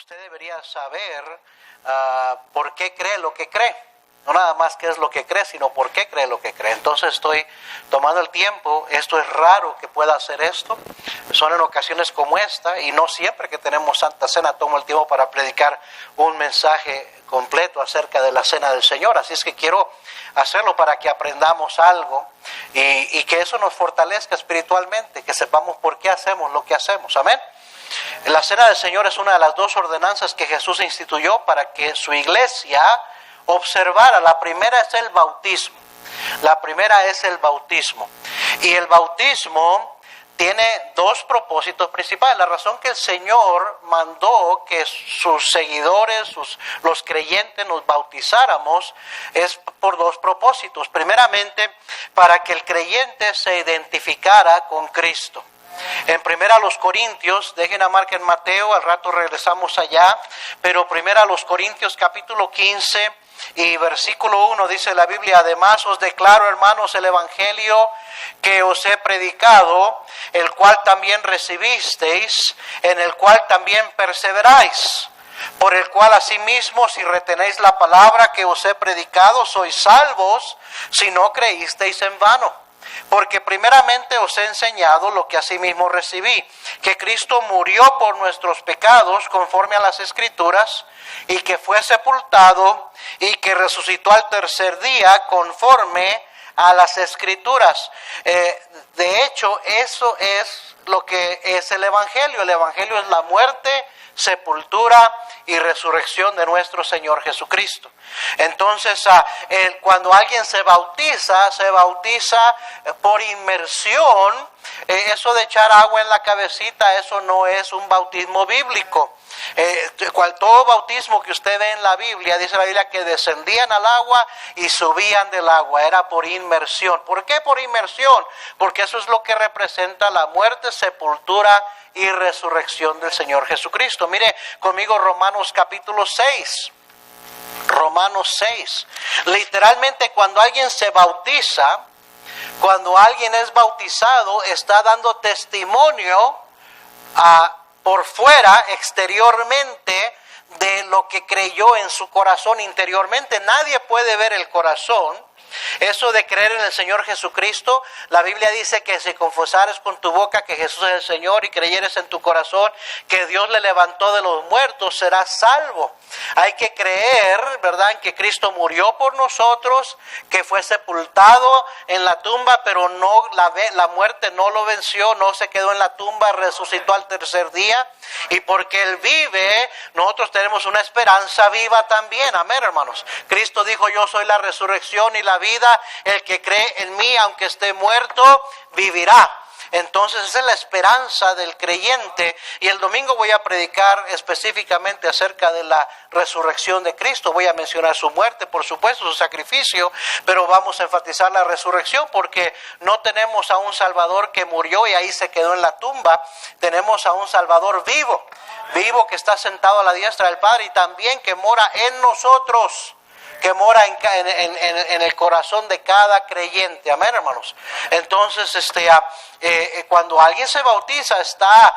usted debería saber por qué cree lo que cree. No nada más qué es lo que cree, sino por qué cree lo que cree. Entonces estoy tomando el tiempo. Esto es raro que pueda hacer esto. Son en ocasiones como esta, y no siempre que tenemos Santa Cena tomo el tiempo para predicar un mensaje completo acerca de la Cena del Señor. Así es que quiero hacerlo para que aprendamos algo y que eso nos fortalezca espiritualmente, que sepamos por qué hacemos lo que hacemos. Amén. La Cena del Señor es una de las dos ordenanzas que Jesús instituyó para que su iglesia observara. La primera es el bautismo. La primera es el bautismo. Y el bautismo tiene dos propósitos principales. La razón que el Señor mandó que sus seguidores, los creyentes nos bautizáramos es por dos propósitos. Primeramente, para que el creyente se identificara con Cristo. En 1 Corintios, dejen a marcar en Mateo, al rato regresamos allá, pero 1 Corintios capítulo 15 y versículo 1 dice la Biblia: además os declaro, hermanos, el evangelio que os he predicado, el cual también recibisteis, en el cual también perseveráis, por el cual asimismo, si retenéis la palabra que os he predicado, sois salvos, si no creísteis en vano. Porque primeramente os he enseñado lo que asimismo recibí, que Cristo murió por nuestros pecados conforme a las Escrituras, y que fue sepultado y que resucitó al tercer día conforme a las Escrituras. De hecho, eso es lo que es el Evangelio. El Evangelio es la muerte, sepultura y resurrección de nuestro Señor Jesucristo. Entonces, cuando alguien se bautiza por inmersión. Eso de echar agua en la cabecita, eso no es un bautismo bíblico. Todo bautismo que usted ve en la Biblia, dice la Biblia que descendían al agua y subían del agua, era por inmersión. ¿Por qué por inmersión? Porque eso es lo que representa la muerte, sepultura y resurrección del Señor Jesucristo. Mire conmigo Romanos capítulo 6. Romanos 6. Literalmente cuando alguien se bautiza, cuando alguien es bautizado, está dando testimonio por fuera, exteriormente, de lo que creyó en su corazón interiormente. Nadie puede ver el corazón. Eso de creer en el Señor Jesucristo, la Biblia dice que si confesares con tu boca que Jesús es el Señor y creyeres en tu corazón que Dios le levantó de los muertos, serás salvo. Hay que creer, ¿verdad?, en que Cristo murió por nosotros, que fue sepultado en la tumba, pero no la muerte no lo venció, no se quedó en la tumba, resucitó al tercer día. Y porque Él vive, nosotros tenemos una esperanza viva también. Amén, hermanos. Cristo dijo: yo soy la resurrección y la vida, el que cree en mí, aunque esté muerto, vivirá. Entonces esa es la esperanza del creyente, y el domingo voy a predicar específicamente acerca de la resurrección de Cristo. Voy a mencionar su muerte, por supuesto, su sacrificio, pero vamos a enfatizar la resurrección porque no tenemos a un Salvador que murió y ahí se quedó en la tumba. Tenemos a un Salvador vivo, vivo, que está sentado a la diestra del Padre y también que mora en nosotros, que mora en el corazón de cada creyente. Amén, hermanos. Entonces, cuando alguien se bautiza, está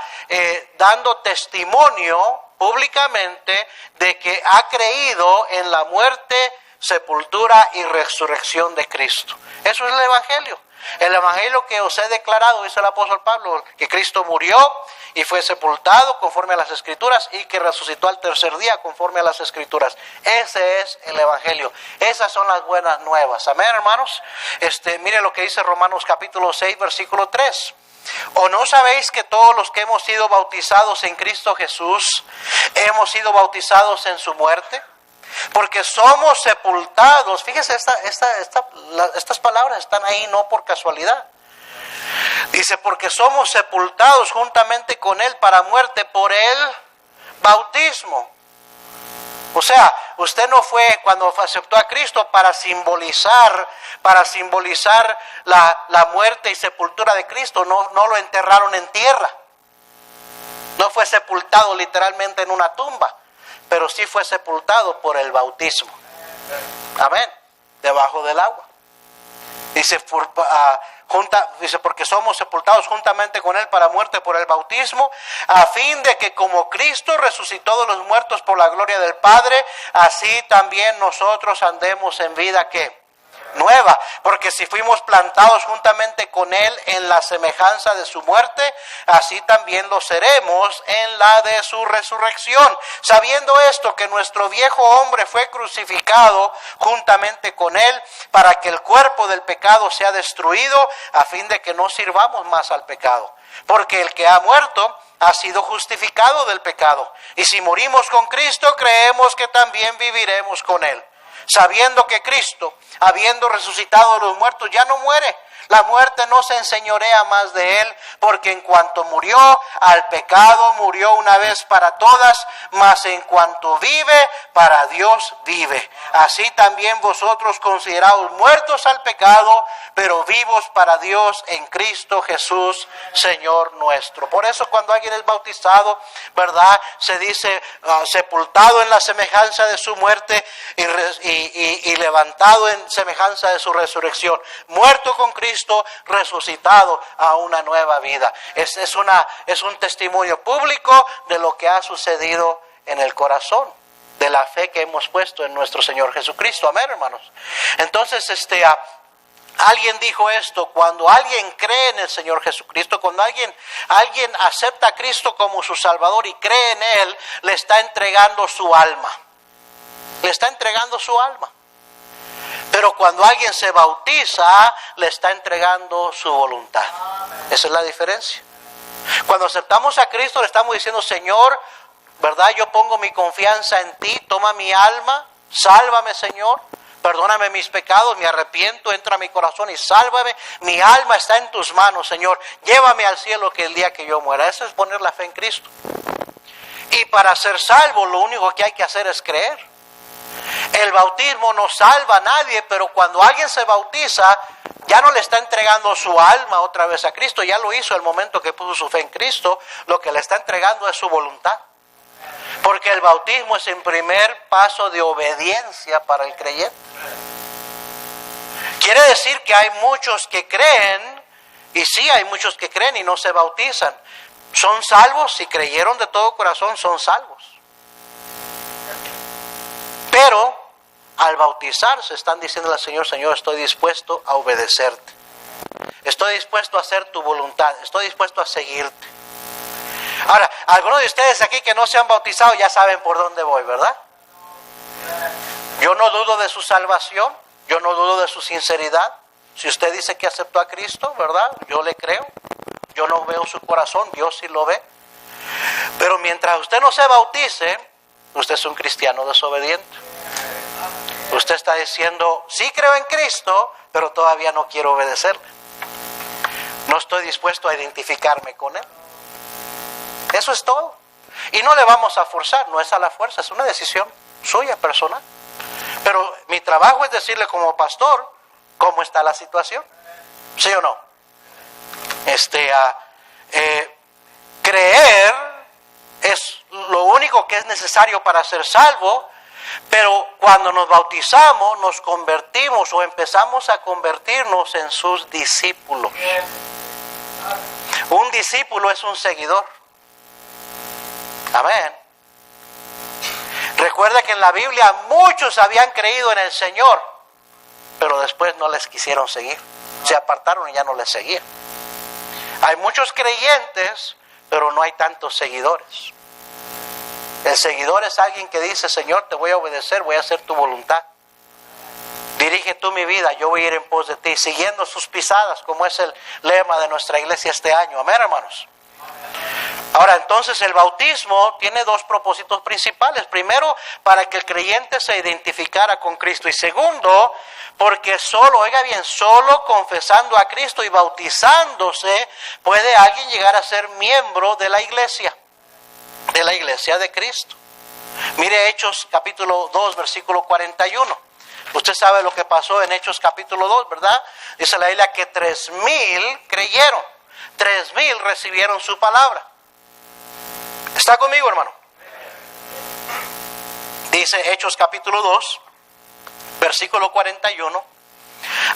dando testimonio públicamente de que ha creído en la muerte, sepultura y resurrección de Cristo. Eso es el Evangelio. El Evangelio que os he declarado, dice el apóstol Pablo, que Cristo murió y fue sepultado conforme a las Escrituras y que resucitó al tercer día conforme a las Escrituras. Ese es el Evangelio. Esas son las buenas nuevas. Amén, hermanos. Mire lo que dice Romanos capítulo 6, versículo 3. ¿O no sabéis que todos los que hemos sido bautizados en Cristo Jesús hemos sido bautizados en su muerte? Porque somos sepultados. Fíjese, estas palabras están ahí no por casualidad. Dice: porque somos sepultados juntamente con Él para muerte por el bautismo. O sea, usted no fue cuando aceptó a Cristo para simbolizar la muerte y sepultura de Cristo. No lo enterraron en tierra. No fue sepultado literalmente en una tumba, pero sí fue sepultado por el bautismo. Amén. Debajo del agua. Dice: dice, porque somos sepultados juntamente con Él para muerte por el bautismo, a fin de que como Cristo resucitó de los muertos por la gloria del Padre, así también nosotros andemos en vida ¿qué? Nueva, porque si fuimos plantados juntamente con Él en la semejanza de su muerte, así también lo seremos en la de su resurrección. Sabiendo esto, que nuestro viejo hombre fue crucificado juntamente con Él, para que el cuerpo del pecado sea destruido, a fin de que no sirvamos más al pecado. Porque el que ha muerto ha sido justificado del pecado. Y si morimos con Cristo, creemos que también viviremos con Él. Sabiendo que Cristo, habiendo resucitado de los muertos, ya no muere. La muerte no se enseñorea más de Él, porque en cuanto murió al pecado, murió una vez para todas, mas en cuanto vive, para Dios vive. Así también vosotros consideraos muertos al pecado, pero vivos para Dios en Cristo Jesús, Señor nuestro. Por eso cuando alguien es bautizado, ¿verdad? Se dice sepultado en la semejanza de su muerte y levantado en semejanza de su resurrección. Muerto con Cristo, resucitado a una nueva vida. Es un testimonio público de lo que ha sucedido en el corazón, de la fe que hemos puesto en nuestro Señor Jesucristo. Amén, hermanos. Entonces, alguien dijo esto: cuando alguien cree en el Señor Jesucristo, cuando alguien acepta a Cristo como su Salvador y cree en Él, le está entregando su alma. Le está entregando su alma. Pero cuando alguien se bautiza, le está entregando su voluntad. Esa es la diferencia. Cuando aceptamos a Cristo, le estamos diciendo: Señor, ¿verdad? Yo pongo mi confianza en ti, toma mi alma, sálvame, Señor. Perdóname mis pecados, me arrepiento, entra a mi corazón y sálvame. Mi alma está en tus manos, Señor. Llévame al cielo que el día que yo muera. Eso es poner la fe en Cristo. Y para ser salvo, lo único que hay que hacer es creer. El bautismo no salva a nadie, pero cuando alguien se bautiza, ya no le está entregando su alma otra vez a Cristo. Ya lo hizo el momento que puso su fe en Cristo. Lo que le está entregando es su voluntad. Porque el bautismo es el primer paso de obediencia para el creyente. Quiere decir que hay muchos que creen, y sí hay muchos que creen y no se bautizan. Son salvos, si creyeron de todo corazón, son salvos. Pero al bautizarse están diciéndole al Señor: Señor, estoy dispuesto a obedecerte. Estoy dispuesto a hacer tu voluntad. Estoy dispuesto a seguirte. Ahora, algunos de ustedes aquí que no se han bautizado ya saben por dónde voy, ¿verdad? Yo no dudo de su salvación. Yo no dudo de su sinceridad. Si usted dice que aceptó a Cristo, ¿verdad? Yo le creo. Yo no veo su corazón, Dios sí lo ve. Pero mientras usted no se bautice, usted es un cristiano desobediente. Usted está diciendo: sí creo en Cristo, pero todavía no quiero obedecerle. No estoy dispuesto a identificarme con Él. Eso es todo. Y no le vamos a forzar, no es a la fuerza, es una decisión suya, personal. Pero mi trabajo es decirle como pastor cómo está la situación. ¿Sí o no? Creer es lo único que es necesario para ser salvo, pero cuando nos bautizamos, nos convertimos o empezamos a convertirnos en sus discípulos. Un discípulo es un seguidor. Amén. Recuerda que en la Biblia muchos habían creído en el Señor, pero después no les quisieron seguir. Se apartaron y ya no les seguían. Hay muchos creyentes, pero no hay tantos seguidores. El seguidor es alguien que dice: Señor, te voy a obedecer, voy a hacer tu voluntad. Dirige tú mi vida, yo voy a ir en pos de ti, siguiendo sus pisadas, como es el lema de nuestra iglesia este año. Amén, hermanos. Ahora, entonces, el bautismo tiene dos propósitos principales. Primero, para que el creyente se identificara con Cristo. Y segundo, porque solo confesando a Cristo y bautizándose, puede alguien llegar a ser miembro de la iglesia de Cristo. Mire Hechos capítulo 2, versículo 41. Usted sabe lo que pasó en Hechos capítulo 2, ¿verdad? Dice la Biblia que 3,000 creyeron. 3,000 recibieron su palabra. ¿Está conmigo, hermano? Dice Hechos capítulo 2, versículo 41.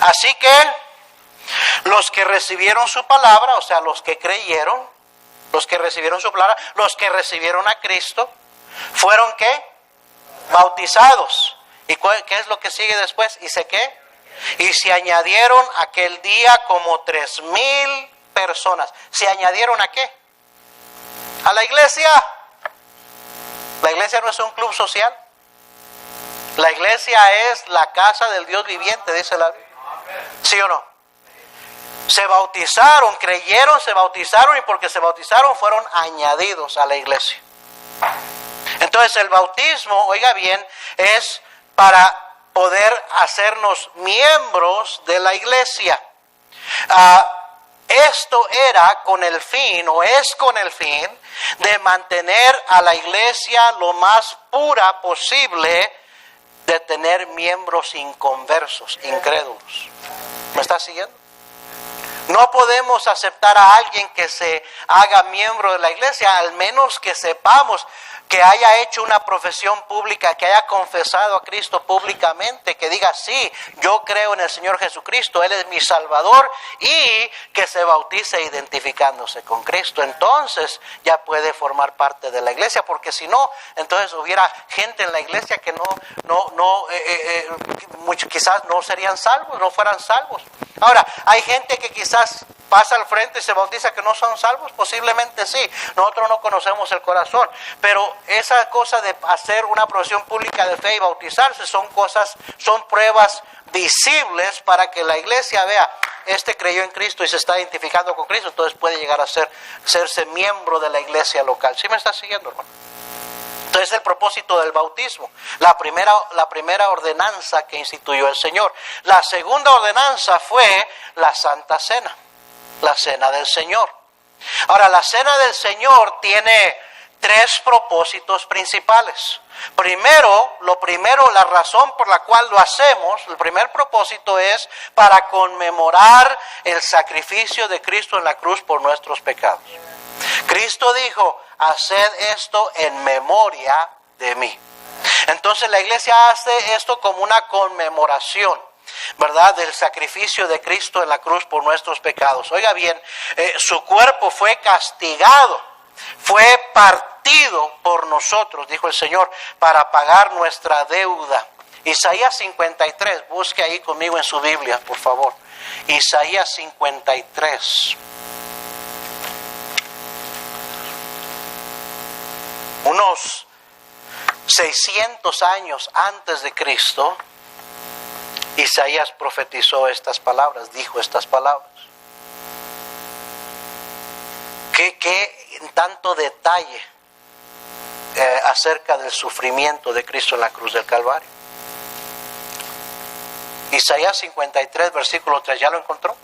Así que Los que recibieron su palabra, o sea, los que creyeron, los que recibieron su palabra, los que recibieron a Cristo, fueron ¿qué? Bautizados. ¿Y qué es lo que sigue después? ¿Y qué? Y se añadieron aquel día como 3,000 personas. ¿Se añadieron a qué? A la iglesia. La iglesia no es un club social. La iglesia es la casa del Dios viviente, dice la Biblia. ¿Sí o no? Se bautizaron, creyeron, se bautizaron, y porque se bautizaron fueron añadidos a la iglesia. Entonces el bautismo, oiga bien, es para poder hacernos miembros de la iglesia. Esto era con el fin, o es con el fin, de mantener a la iglesia lo más pura posible, de tener miembros inconversos, incrédulos. ¿Me está siguiendo? No podemos aceptar a alguien que se haga miembro de la iglesia, al menos que sepamos que haya hecho una profesión pública, que haya confesado a Cristo públicamente, que diga, sí, yo creo en el Señor Jesucristo, Él es mi Salvador, y que se bautice identificándose con Cristo. Entonces ya puede formar parte de la iglesia, porque si no, entonces hubiera gente en la iglesia que quizás no serían salvos, no fueran salvos. Ahora, hay gente que quizás pasa al frente y se bautiza que no son salvos, posiblemente sí. Nosotros no conocemos el corazón, pero esa cosa de hacer una profesión pública de fe y bautizarse son pruebas visibles para que la iglesia vea, este creyó en Cristo y se está identificando con Cristo, entonces puede llegar a serse miembro de la iglesia local. ¿Sí me está siguiendo, hermano? Entonces el propósito del bautismo, la primera ordenanza que instituyó el Señor. La segunda ordenanza fue la Santa Cena, la Cena del Señor. Ahora, la Cena del Señor tiene 3 propósitos principales. La razón por la cual lo hacemos, el primer propósito es para conmemorar el sacrificio de Cristo en la cruz por nuestros pecados. Cristo dijo, haced esto en memoria de mí. Entonces la iglesia hace esto como una conmemoración, ¿verdad?, del sacrificio de Cristo en la cruz por nuestros pecados. Oiga bien, su cuerpo fue castigado, fue partido por nosotros, dijo el Señor, para pagar nuestra deuda. Isaías 53, busque ahí conmigo en su Biblia, por favor. Isaías 53. Unos 600 años antes de Cristo, Isaías profetizó estas palabras, dijo estas palabras. ¿Qué tanto detalle acerca del sufrimiento de Cristo en la cruz del Calvario? Isaías 53, versículo 3, ¿ya lo encontró?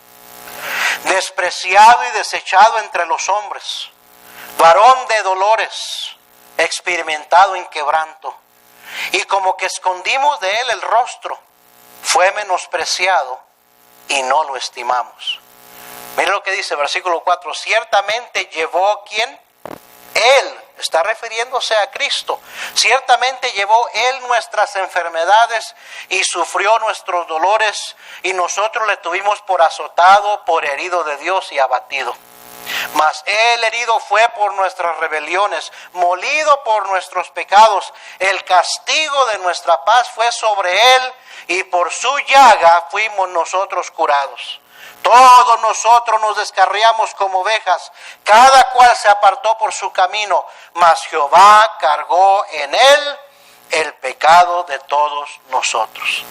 Despreciado y desechado entre los hombres, varón de dolores, experimentado en quebranto, y como que escondimos de él el rostro, fue menospreciado y no lo estimamos. Mire lo que dice versículo 4, ciertamente llevó, ¿quién? Él, está refiriéndose a Cristo, ciertamente llevó Él nuestras enfermedades y sufrió nuestros dolores, y nosotros le tuvimos por azotado, por herido de Dios y abatido. Mas Él herido fue por nuestras rebeliones, molido por nuestros pecados. El castigo de nuestra paz fue sobre Él, y por su llaga fuimos nosotros curados. Todos nosotros nos descarriamos como ovejas, cada cual se apartó por su camino, mas Jehová cargó en Él el pecado de todos nosotros.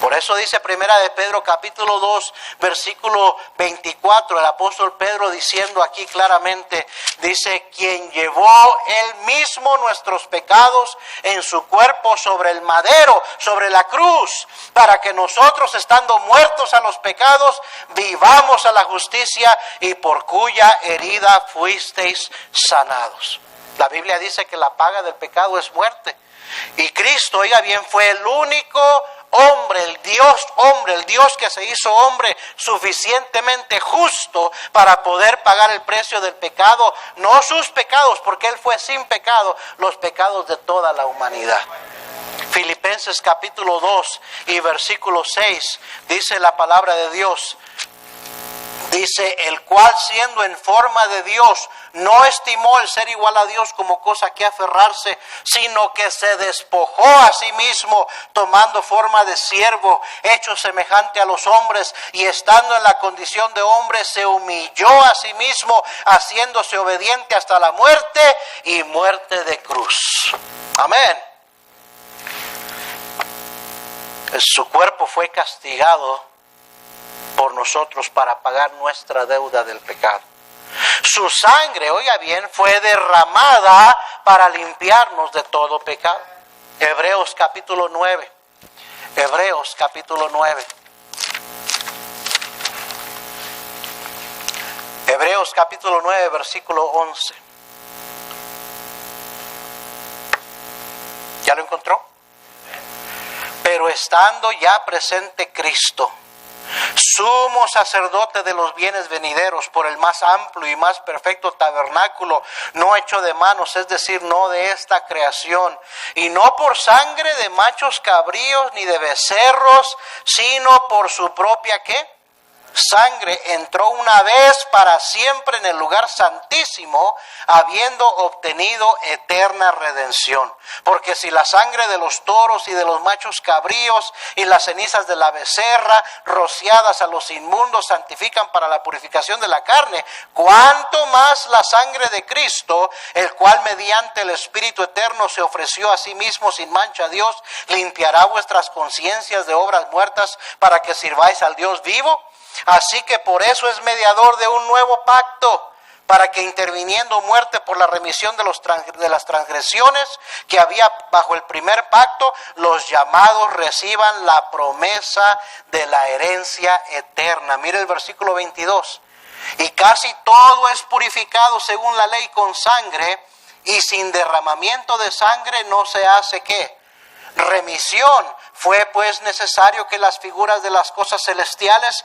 Por eso dice Primera de Pedro capítulo 2 versículo 24, el apóstol Pedro diciendo aquí claramente, dice, quien llevó él mismo nuestros pecados en su cuerpo sobre el madero, sobre la cruz, para que nosotros, estando muertos a los pecados, vivamos a la justicia, y por cuya herida fuisteis sanados. La Biblia dice que la paga del pecado es muerte. Y Cristo, oiga bien, fue el único hombre, el Dios que se hizo hombre suficientemente justo para poder pagar el precio del pecado, no sus pecados, porque Él fue sin pecado, los pecados de toda la humanidad. Filipenses capítulo 2 y versículo 6, dice la palabra de Dios, Dice, el cual siendo en forma de Dios, no estimó el ser igual a Dios como cosa que aferrarse, sino que se despojó a sí mismo, tomando forma de siervo, hecho semejante a los hombres, y estando en la condición de hombre, se humilló a sí mismo, haciéndose obediente hasta la muerte y muerte de cruz. Amén. Su cuerpo fue castigado por nosotros para pagar nuestra deuda del pecado. Su sangre, oiga bien, fue derramada para limpiarnos de todo pecado. Hebreos capítulo 9. Hebreos capítulo 9. Hebreos capítulo 9, versículo 11. ¿Ya lo encontró? Pero estando ya presente Cristo, sumo sacerdote de los bienes venideros, por el más amplio y más perfecto tabernáculo, no hecho de manos, es decir, no de esta creación, y no por sangre de machos cabríos ni de becerros, sino por su propia ¿qué? Sangre, entró una vez para siempre en el lugar santísimo, habiendo obtenido eterna redención. Porque si la sangre de los toros y de los machos cabríos y las cenizas de la becerra rociadas a los inmundos santifican para la purificación de la carne, cuánto más la sangre de Cristo, el cual mediante el Espíritu eterno se ofreció a sí mismo sin mancha a Dios, limpiará vuestras conciencias de obras muertas para que sirváis al Dios vivo. Así que por eso es mediador de un nuevo pacto, para que interviniendo muerte por la remisión de las transgresiones que había bajo el primer pacto, los llamados reciban la promesa de la herencia eterna. Mire el versículo 22. Y casi todo es purificado según la ley con sangre, y sin derramamiento de sangre no se hace ¿qué? Remisión. Fue pues necesario que las figuras de las cosas celestiales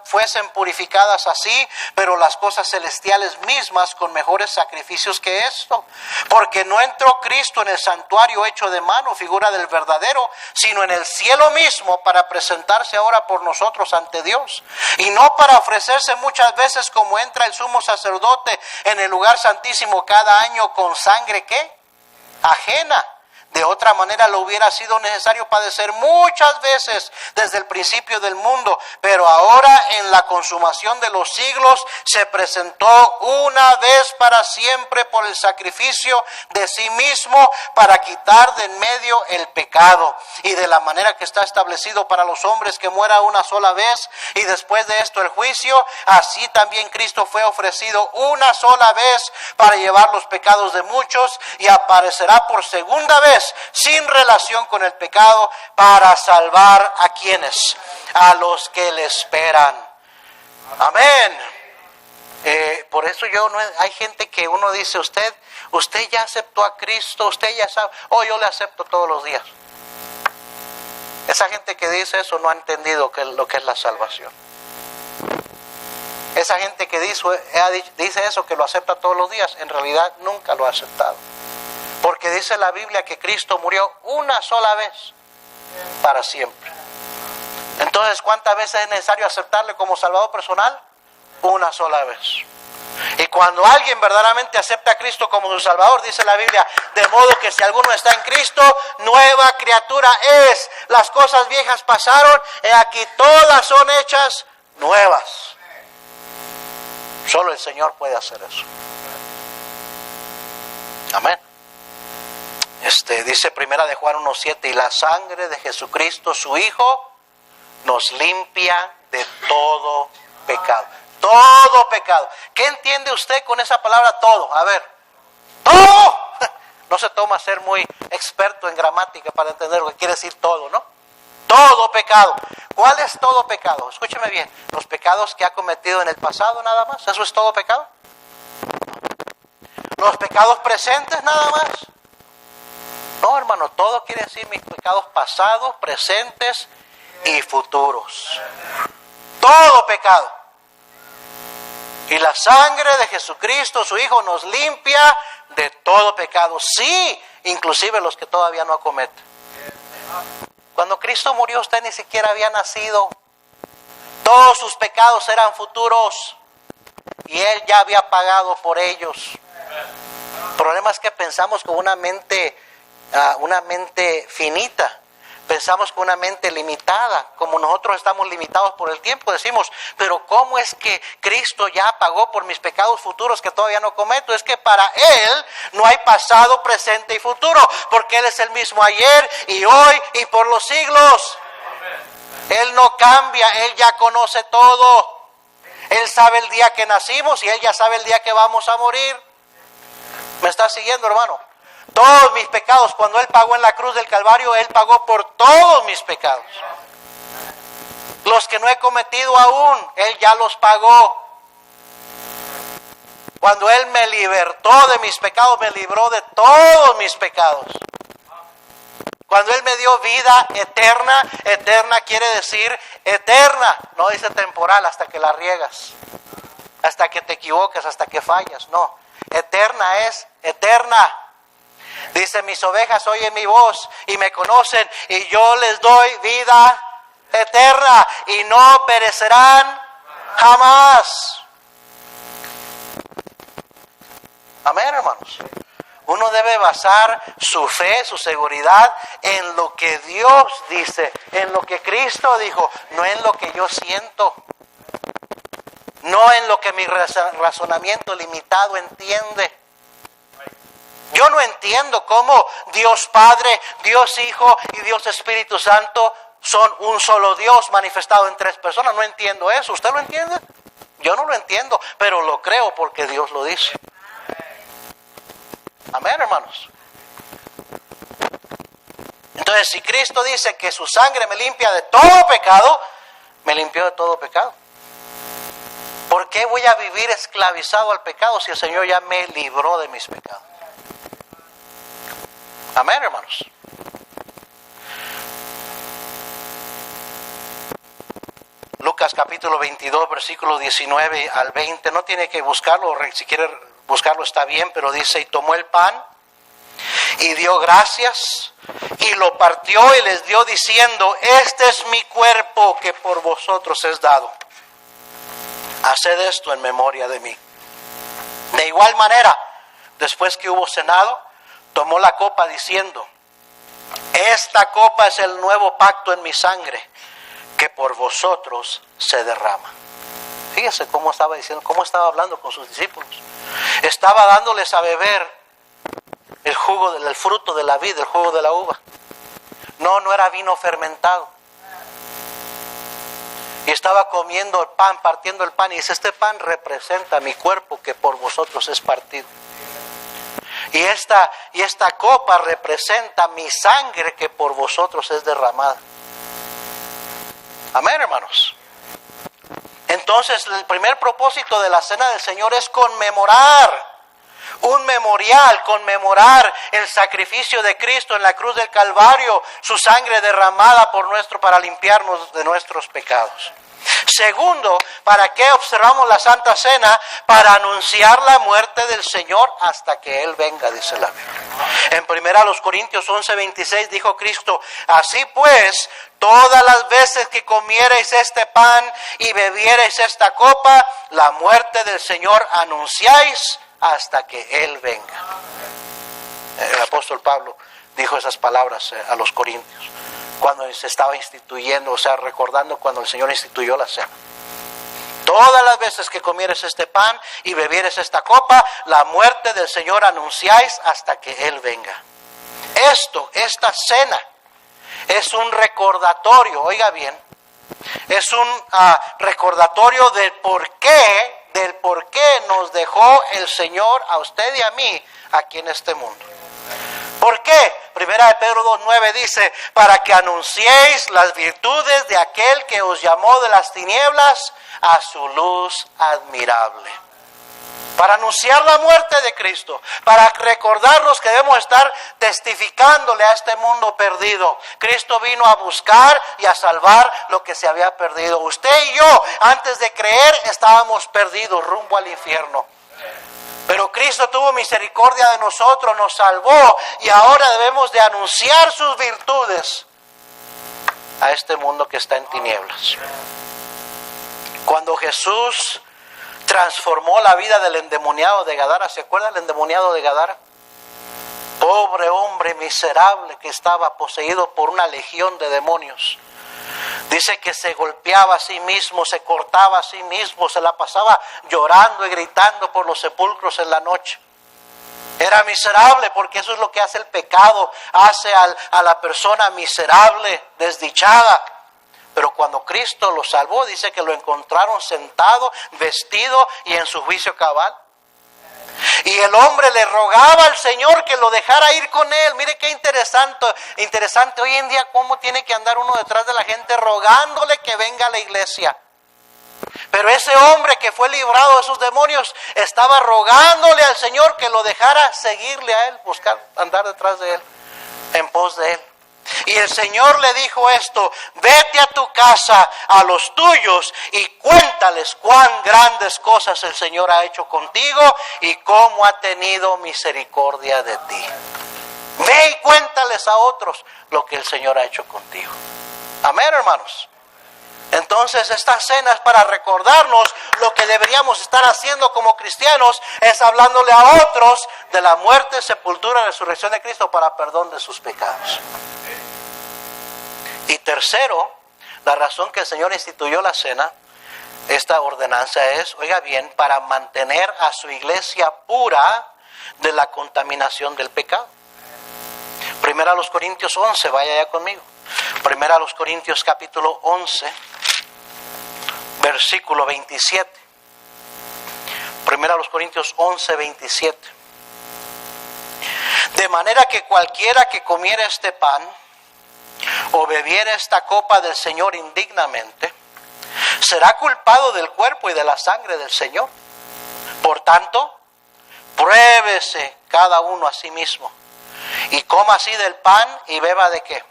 fuesen purificadas así, pero las cosas celestiales mismas con mejores sacrificios que esto. Porque no entró Cristo en el santuario hecho de mano, figura del verdadero, sino en el cielo mismo, para presentarse ahora por nosotros ante Dios. Y no para ofrecerse muchas veces como entra el sumo sacerdote en el lugar santísimo cada año con sangre ¿qué? Ajena. De otra manera lo hubiera sido necesario padecer muchas veces desde el principio del mundo, pero ahora en la consumación de los siglos se presentó una vez para siempre por el sacrificio de sí mismo para quitar de en medio el pecado. Y de la manera que está establecido para los hombres que muera una sola vez y después de esto el juicio, así también Cristo fue ofrecido una sola vez para llevar los pecados de muchos y aparecerá por segunda vez sin relación con el pecado para salvar a quienes, a los que le esperan. Amén. Por eso hay gente que uno dice, usted ya aceptó a Cristo, usted ya sabe, yo le acepto todos los días. Esa gente que dice eso no ha entendido lo que es la salvación. Esa gente que dice eso, que lo acepta todos los días, en realidad nunca lo ha aceptado. Porque dice la Biblia que Cristo murió una sola vez para siempre. Entonces, ¿cuántas veces es necesario aceptarle como Salvador personal? Una sola vez. Y cuando alguien verdaderamente acepta a Cristo como su Salvador, dice la Biblia, de modo que si alguno está en Cristo, nueva criatura es. Las cosas viejas pasaron, y aquí todas son hechas nuevas. Solo el Señor puede hacer eso. Amén. Dice primera de Juan 1:7, y la sangre de Jesucristo, su Hijo, nos limpia de todo pecado. Todo pecado. ¿Qué entiende usted con esa palabra todo? A ver, todo. No se toma ser muy experto en gramática para entender lo que quiere decir todo, ¿no? Todo pecado. ¿Cuál es todo pecado? Escúcheme bien. Los pecados que ha cometido en el pasado nada más. ¿Eso es todo pecado? Los pecados presentes nada más. No, hermano, todo quiere decir mis pecados pasados, presentes y futuros. Todo pecado. Y la sangre de Jesucristo, su Hijo, nos limpia de todo pecado. Sí, inclusive los que todavía no cometen. Cuando Cristo murió, usted ni siquiera había nacido. Todos sus pecados eran futuros y Él ya había pagado por ellos. El problema es que pensamos con una mente finita. Pensamos con una mente limitada. Como nosotros estamos limitados por el tiempo, decimos, pero ¿cómo es que Cristo ya pagó por mis pecados futuros que todavía no cometo? Es que para Él no hay pasado, presente y futuro, porque Él es el mismo ayer y hoy y por los siglos. Él no cambia, Él ya conoce todo. Él sabe el día que nacimos y Él ya sabe el día que vamos a morir. ¿Me está siguiendo, hermano? Todos mis pecados, cuando Él pagó en la cruz del Calvario, Él pagó por todos mis pecados. Los que no he cometido aún, Él ya los pagó. Cuando Él me libertó de mis pecados, me libró de todos mis pecados. Cuando Él me dio vida eterna, eterna quiere decir eterna, no dice temporal hasta que la riegas, hasta que te equivocas, hasta que fallas, no. Eterna es eterna. Dice, mis ovejas oyen mi voz y me conocen y yo les doy vida eterna y no perecerán jamás. Amén, hermanos. Uno debe basar su fe, su seguridad en lo que Dios dice, en lo que Cristo dijo, no en lo que yo siento, no en lo que mi razonamiento limitado entiende. Yo no entiendo cómo Dios Padre, Dios Hijo y Dios Espíritu Santo son un solo Dios manifestado en tres personas. No entiendo eso. ¿Usted lo entiende? Yo no lo entiendo, pero lo creo porque Dios lo dice. Amén, hermanos. Entonces, si Cristo dice que su sangre me limpia de todo pecado, me limpió de todo pecado. ¿Por qué voy a vivir esclavizado al pecado si el Señor ya me libró de mis pecados? Amén, hermanos. Lucas capítulo 22, versículo 19 al 20. No tiene que buscarlo, si quiere buscarlo está bien, pero dice, y tomó el pan y dio gracias y lo partió y les dio diciendo, este es mi cuerpo que por vosotros es dado. Haced esto en memoria de mí. De igual manera, después que hubo cenado, tomó la copa diciendo, esta copa es el nuevo pacto en mi sangre, que por vosotros se derrama. Fíjese cómo estaba diciendo, cómo estaba hablando con sus discípulos. Estaba dándoles a beber el jugo, el fruto de la vid, el jugo de la uva. No era vino fermentado. Y estaba comiendo el pan, partiendo el pan, y dice, este pan representa mi cuerpo que por vosotros es partido. Y esta copa representa mi sangre que por vosotros es derramada. Amén, hermanos. Entonces, el primer propósito de la Cena del Señor es conmemorar, un memorial, conmemorar el sacrificio de Cristo en la cruz del Calvario, su sangre derramada para limpiarnos de nuestros pecados. Segundo, ¿para qué observamos la Santa Cena? Para anunciar la muerte del Señor hasta que Él venga, dice la Biblia. En 1 Corintios 11:26 dijo Cristo, así pues, todas las veces que comiereis este pan y bebiereis esta copa, la muerte del Señor anunciáis hasta que Él venga. El apóstol Pablo dijo esas palabras a los corintios cuando se estaba instituyendo, o sea, recordando cuando el Señor instituyó la cena. Todas las veces que comieres este pan y bebieres esta copa, la muerte del Señor anunciáis hasta que Él venga. Esta cena es un recordatorio, oiga bien, es un recordatorio del por qué nos dejó el Señor a usted y a mí aquí en este mundo. ¿Por qué? Primera de Pedro 2:9 dice, para que anunciéis las virtudes de aquel que os llamó de las tinieblas a su luz admirable. Para anunciar la muerte de Cristo, para recordarnos que debemos estar testificándole a este mundo perdido. Cristo vino a buscar y a salvar lo que se había perdido. Usted y yo, antes de creer, estábamos perdidos rumbo al infierno. Pero Cristo tuvo misericordia de nosotros, nos salvó y ahora debemos de anunciar sus virtudes a este mundo que está en tinieblas. Cuando Jesús transformó la vida del endemoniado de Gadara, ¿se acuerda del endemoniado de Gadara? Pobre hombre miserable que estaba poseído por una legión de demonios. Dice que se golpeaba a sí mismo, se cortaba a sí mismo, se la pasaba llorando y gritando por los sepulcros en la noche. Era miserable porque eso es lo que hace el pecado, hace a la persona miserable, desdichada. Pero cuando Cristo lo salvó, dice que lo encontraron sentado, vestido y en su juicio cabal. Y el hombre le rogaba al Señor que lo dejara ir con él. Mire qué interesante hoy en día cómo tiene que andar uno detrás de la gente rogándole que venga a la iglesia. Pero ese hombre que fue librado de esos demonios estaba rogándole al Señor que lo dejara seguirle a él, buscar, andar detrás de él, en pos de él. Y el Señor le dijo esto: vete a tu casa, a los tuyos, y cuéntales cuán grandes cosas el Señor ha hecho contigo y cómo ha tenido misericordia de ti. Ve y cuéntales a otros lo que el Señor ha hecho contigo. Amén, hermanos. Entonces esta cena es para recordarnos lo que deberíamos estar haciendo como cristianos, es hablándole a otros de la muerte, sepultura y resurrección de Cristo para perdón de sus pecados. Y tercero, la razón que el Señor instituyó la cena, esta ordenanza es, oiga bien, para mantener a su iglesia pura de la contaminación del pecado. Primera a los Corintios 11, vaya ya conmigo. Primera a los Corintios capítulo 11, versículo 27. Primera a los Corintios 11, 27. De manera que cualquiera que comiera este pan o bebiera esta copa del Señor indignamente, será culpado del cuerpo y de la sangre del Señor. Por tanto, pruébese cada uno a sí mismo, y coma así del pan y beba de qué.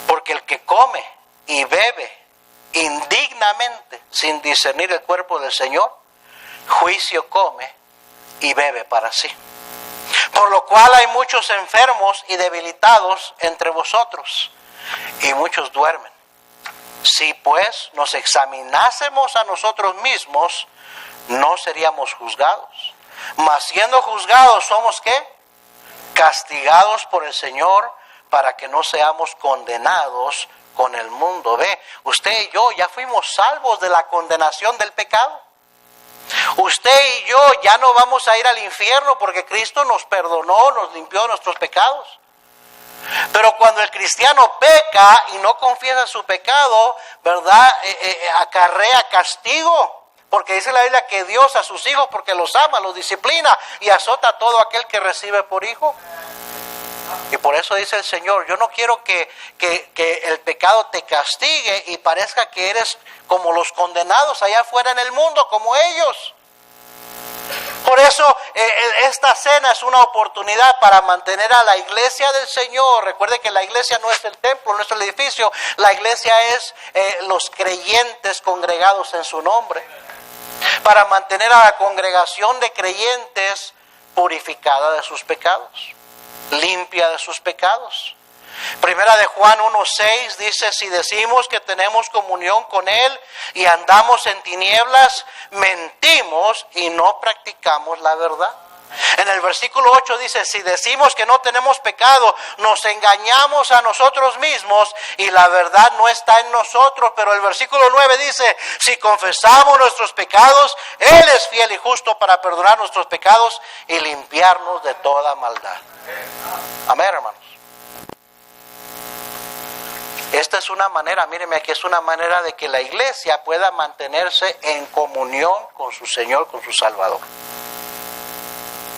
Porque el que come y bebe indignamente, sin discernir el cuerpo del Señor, juicio come y bebe para sí. Por lo cual hay muchos enfermos y debilitados entre vosotros, y muchos duermen. Si pues nos examinásemos a nosotros mismos, no seríamos juzgados. Mas siendo juzgados, ¿somos qué? Castigados por el Señor, para que no seamos condenados con el mundo. Ve, usted y yo ya fuimos salvos de la condenación del pecado. Usted y yo ya no vamos a ir al infierno porque Cristo nos perdonó, nos limpió nuestros pecados. Pero cuando el cristiano peca y no confiesa su pecado, ¿verdad? Acarrea castigo. Porque dice la Biblia que Dios a sus hijos, porque los ama, los disciplina y azota a todo aquel que recibe por hijo. Y por eso dice el Señor, yo no quiero que el pecado te castigue y parezca que eres como los condenados allá afuera en el mundo, como ellos. Por eso esta cena es una oportunidad para mantener a la iglesia del Señor. Recuerde que la iglesia no es el templo, no es el edificio. La iglesia es los creyentes congregados en su nombre. Para mantener a la congregación de creyentes purificada de sus pecados, limpia de sus pecados. Primera de Juan 1:6 dice: si decimos que tenemos comunión con Él y andamos en tinieblas, mentimos y no practicamos la verdad. En el versículo 8 dice: si decimos que no tenemos pecado, nos engañamos a nosotros mismos y la verdad no está en nosotros. Pero el versículo 9 dice: si confesamos nuestros pecados, Él es fiel y justo para perdonar nuestros pecados y limpiarnos de toda maldad. Amén, hermanos. Esta es una manera, míreme aquí, es una manera de que la iglesia pueda mantenerse en comunión con su Señor, con su Salvador.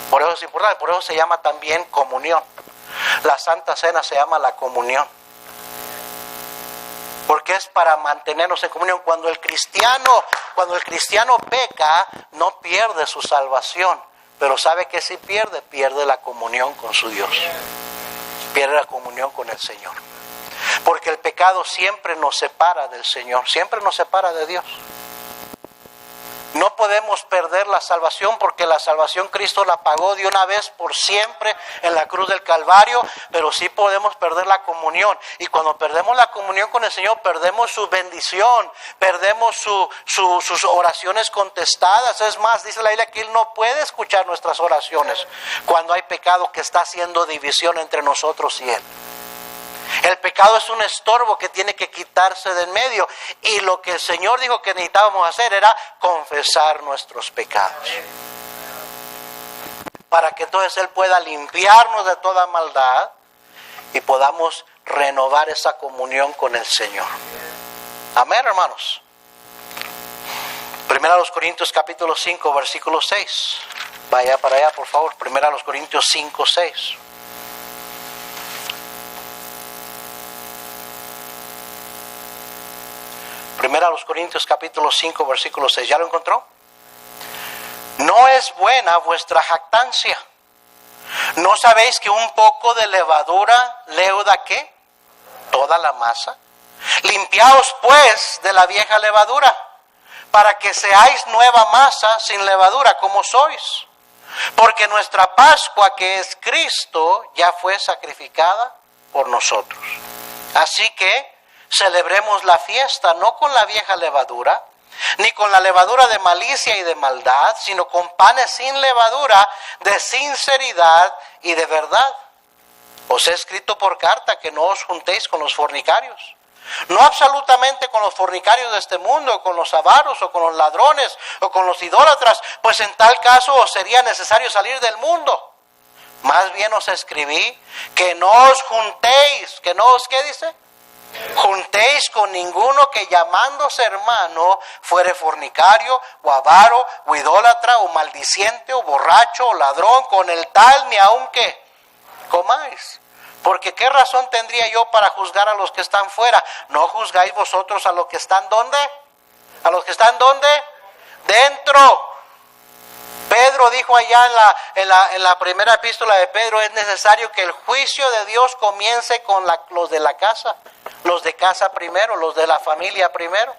Por eso es importante, por eso se llama también comunión. La Santa Cena se llama la comunión. Porque es para mantenernos en comunión. Cuando el cristiano peca, no pierde su salvación. Pero sabe que si pierde la comunión con su Dios. Pierde la comunión con el Señor. Porque el pecado siempre nos separa del Señor, siempre nos separa de Dios. No podemos perder la salvación porque la salvación Cristo la pagó de una vez por siempre en la cruz del Calvario, pero sí podemos perder la comunión. Y cuando perdemos la comunión con el Señor, perdemos su bendición, perdemos sus oraciones contestadas. Es más, dice la Biblia que Él no puede escuchar nuestras oraciones cuando hay pecado que está haciendo división entre nosotros y Él. El pecado es un estorbo que tiene que quitarse de en medio. Y lo que el Señor dijo que necesitábamos hacer era confesar nuestros pecados. Para que entonces Él pueda limpiarnos de toda maldad y podamos renovar esa comunión con el Señor. Amén, hermanos. 1 Corintios capítulo 5, versículo 6. Vaya para allá, por favor. 1 Corintios 5, 6. Primera a los Corintios capítulo 5 versículo 6. ¿Ya lo encontró? No es buena vuestra jactancia. ¿No sabéis que un poco de levadura leuda qué? Toda la masa. Limpiaos pues de la vieja levadura, para que seáis nueva masa sin levadura como sois. Porque nuestra Pascua, que es Cristo, ya fue sacrificada por nosotros. Así que celebremos la fiesta no con la vieja levadura, ni con la levadura de malicia y de maldad, sino con panes sin levadura, de sinceridad y de verdad. Os he escrito por carta que no os juntéis con los fornicarios. No absolutamente con los fornicarios de este mundo, o con los avaros, o con los ladrones, o con los idólatras, pues en tal caso os sería necesario salir del mundo. Más bien os escribí que no os juntéis, que no os, ¿qué dice? Juntéis con ninguno que llamándose hermano fuere fornicario, o avaro, o idólatra, o maldiciente, o borracho, o ladrón, con el tal ni aun que comáis. Porque ¿qué razón tendría yo para juzgar a los que están fuera? ¿No juzgáis vosotros a los que están ¿dónde? ¿A los que están ¿dónde? Dentro. Pedro dijo allá en la primera epístola de Pedro, es necesario que el juicio de Dios comience con los de la casa. Los de casa primero, los de la familia primero.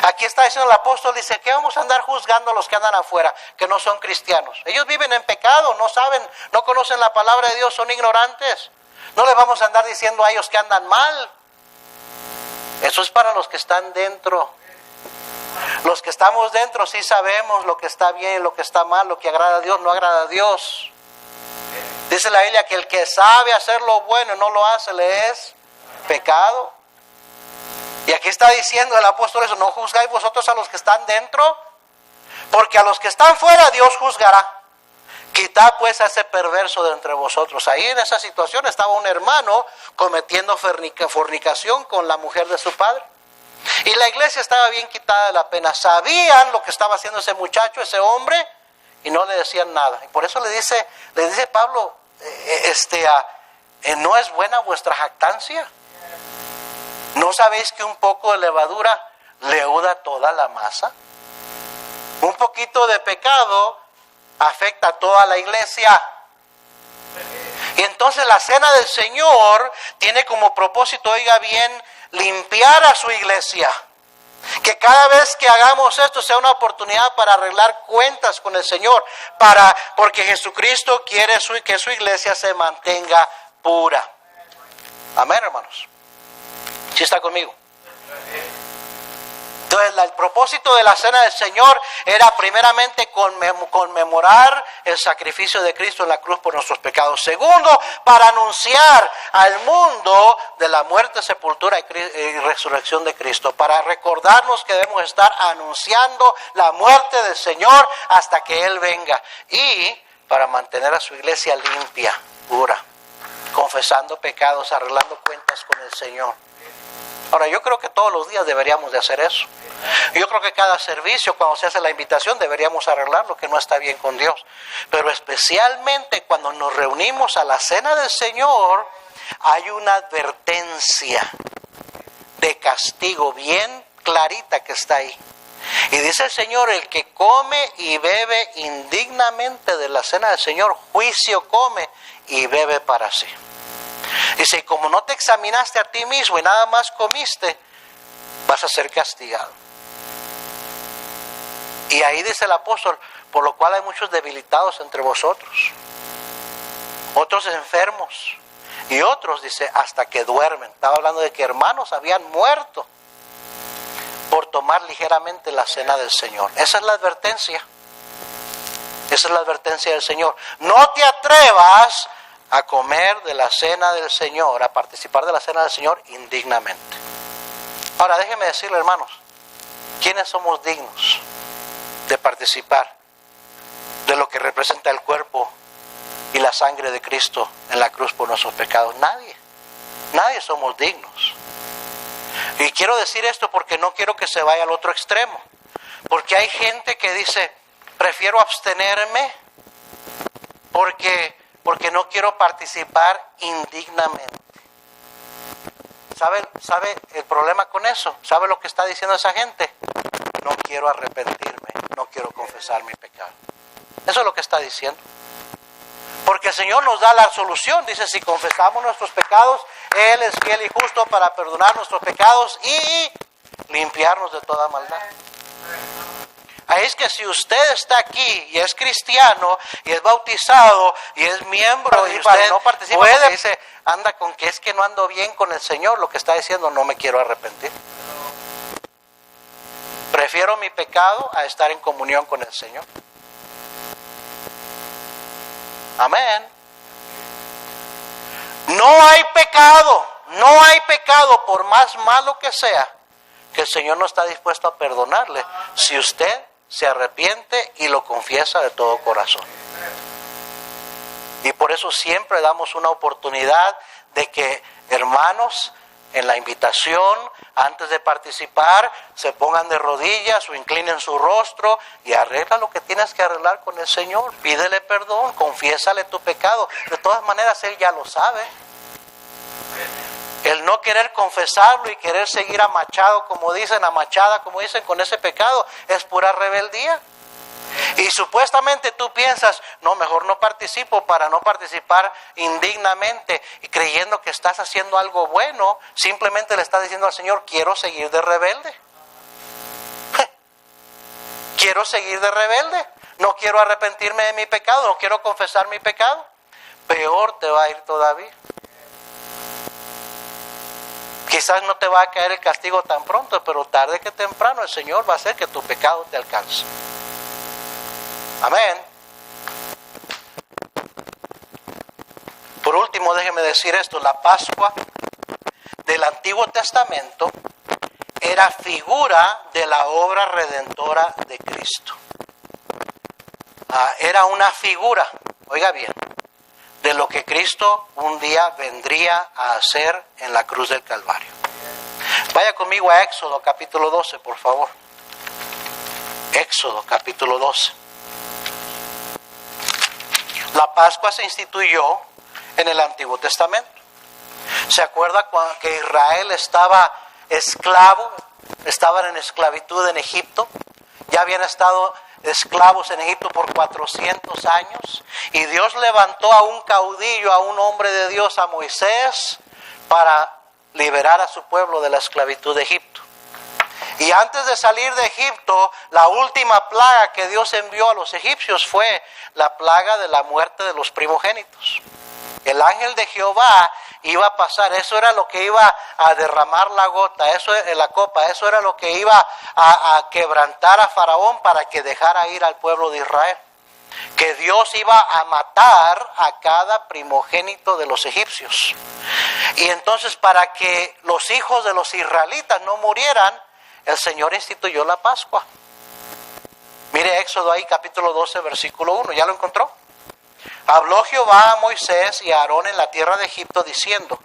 Aquí está diciendo el apóstol, dice, ¿qué vamos a andar juzgando a los que andan afuera, que no son cristianos? Ellos viven en pecado, no saben, no conocen la palabra de Dios, son ignorantes. No les vamos a andar diciendo a ellos que andan mal. Eso es para los que están dentro. Los que estamos dentro sí sabemos lo que está bien, lo que está mal, lo que agrada a Dios, no agrada a Dios. Dice la Biblia que el que sabe hacer lo bueno y no lo hace, le es pecado. Y aquí está diciendo el apóstol eso, no juzgáis vosotros a los que están dentro, porque a los que están fuera Dios juzgará. Quitad pues a ese perverso de entre vosotros. Ahí en esa situación estaba un hermano cometiendo fornicación con la mujer de su padre. Y la iglesia estaba bien quitada de la pena. Sabían lo que estaba haciendo ese muchacho, ese hombre, y no le decían nada. Y por eso le dice Pablo, ¿no es buena vuestra jactancia? ¿No sabéis que un poco de levadura leuda toda la masa? Un poquito de pecado afecta a toda la iglesia. Y entonces la cena del Señor tiene como propósito, oiga bien, limpiar a su iglesia. Que cada vez que hagamos esto sea una oportunidad para arreglar cuentas con el Señor, porque Jesucristo quiere que su iglesia se mantenga pura. Amén, hermanos. ¿Sí está conmigo? Entonces el propósito de la cena del Señor era primeramente conmemorar el sacrificio de Cristo en la cruz por nuestros pecados. Segundo, para anunciar al mundo de la muerte, sepultura y resurrección de Cristo. Para recordarnos que debemos estar anunciando la muerte del Señor hasta que Él venga. Y para mantener a su iglesia limpia, pura, confesando pecados, arreglando cuentas con el Señor. Ahora, yo creo que todos los días deberíamos de hacer eso. Yo creo que cada servicio, cuando se hace la invitación, deberíamos arreglar lo que no está bien con Dios. Pero especialmente cuando nos reunimos a la cena del Señor, hay una advertencia de castigo bien clarita que está ahí. Y dice el Señor, el que come y bebe indignamente de la cena del Señor, juicio come y bebe para sí. Dice, y como no te examinaste a ti mismo y nada más comiste, vas a ser castigado. Y ahí dice el apóstol, por lo cual hay muchos debilitados entre vosotros, otros enfermos, y otros, dice, hasta que duermen. Estaba hablando de que hermanos habían muerto por tomar ligeramente la cena del Señor. Esa es la advertencia. Esa es la advertencia del Señor. No te atrevas a comer de la cena del Señor, a participar de la cena del Señor indignamente. Ahora, déjenme decirle, hermanos, ¿quiénes somos dignos de participar de lo que representa el cuerpo y la sangre de Cristo en la cruz por nuestros pecados? Nadie somos dignos. Y quiero decir esto porque no quiero que se vaya al otro extremo, porque hay gente que dice, prefiero abstenerme porque no quiero participar indignamente. ¿Sabe el problema con eso? ¿Sabe lo que está diciendo esa gente? No quiero arrepentirme, no quiero confesar mi pecado. Eso es lo que está diciendo. Porque el Señor nos da la solución. Dice, si confesamos nuestros pecados, Él es fiel y justo para perdonar nuestros pecados y limpiarnos de toda maldad. Ahí es que si usted está aquí y es cristiano y es bautizado y es miembro y usted no participa, puede, dice, anda con que es que no ando bien con el Señor, lo que está diciendo, no me quiero arrepentir. Prefiero mi pecado a estar en comunión con el Señor. Amén. No hay pecado por más malo que sea, que el Señor no está dispuesto a perdonarle si usted se arrepiente y lo confiesa de todo corazón. Y por eso siempre damos una oportunidad de que hermanos en la invitación, antes de participar, se pongan de rodillas o inclinen su rostro y arregla lo que tienes que arreglar con el Señor. Pídele perdón, confiésale tu pecado. De todas maneras, Él ya lo sabe. El no querer confesarlo y querer seguir amachada, como dicen, con ese pecado, es pura rebeldía. Y supuestamente tú piensas, no, mejor no participo para no participar indignamente, y creyendo que estás haciendo algo bueno, simplemente le estás diciendo al Señor, quiero seguir de rebelde. Quiero seguir de rebelde, no quiero arrepentirme de mi pecado, no quiero confesar mi pecado. Peor te va a ir todavía. Quizás no te va a caer el castigo tan pronto, pero tarde que temprano el Señor va a hacer que tu pecado te alcance. Amén. Por último, déjeme decir esto, la Pascua del Antiguo Testamento era figura de la obra redentora de Cristo. Era una figura, oiga bien, de lo que Cristo un día vendría a hacer en la cruz del Calvario. Vaya conmigo a Éxodo capítulo 12, por favor. Éxodo capítulo 12. La Pascua se instituyó en el Antiguo Testamento. ¿Se acuerda que Israel estaba esclavo? Estaban en esclavitud en Egipto. Ya habían estado esclavos en Egipto por 400 años. Y Dios levantó a un caudillo, a un hombre de Dios, a Moisés, para liberar a su pueblo de la esclavitud de Egipto. Y antes de salir de Egipto, la última plaga que Dios envió a los egipcios fue la plaga de la muerte de los primogénitos. El ángel de Jehová iba a pasar, eso era lo que iba a derramar la copa, eso era lo que iba a quebrantar a Faraón para que dejara ir al pueblo de Israel. Que Dios iba a matar a cada primogénito de los egipcios. Y entonces, para que los hijos de los israelitas no murieran, el Señor instituyó la Pascua. Mire Éxodo ahí, capítulo 12, versículo 1. ¿Ya lo encontró? Habló Jehová a Moisés y a Aarón en la tierra de Egipto, diciendo: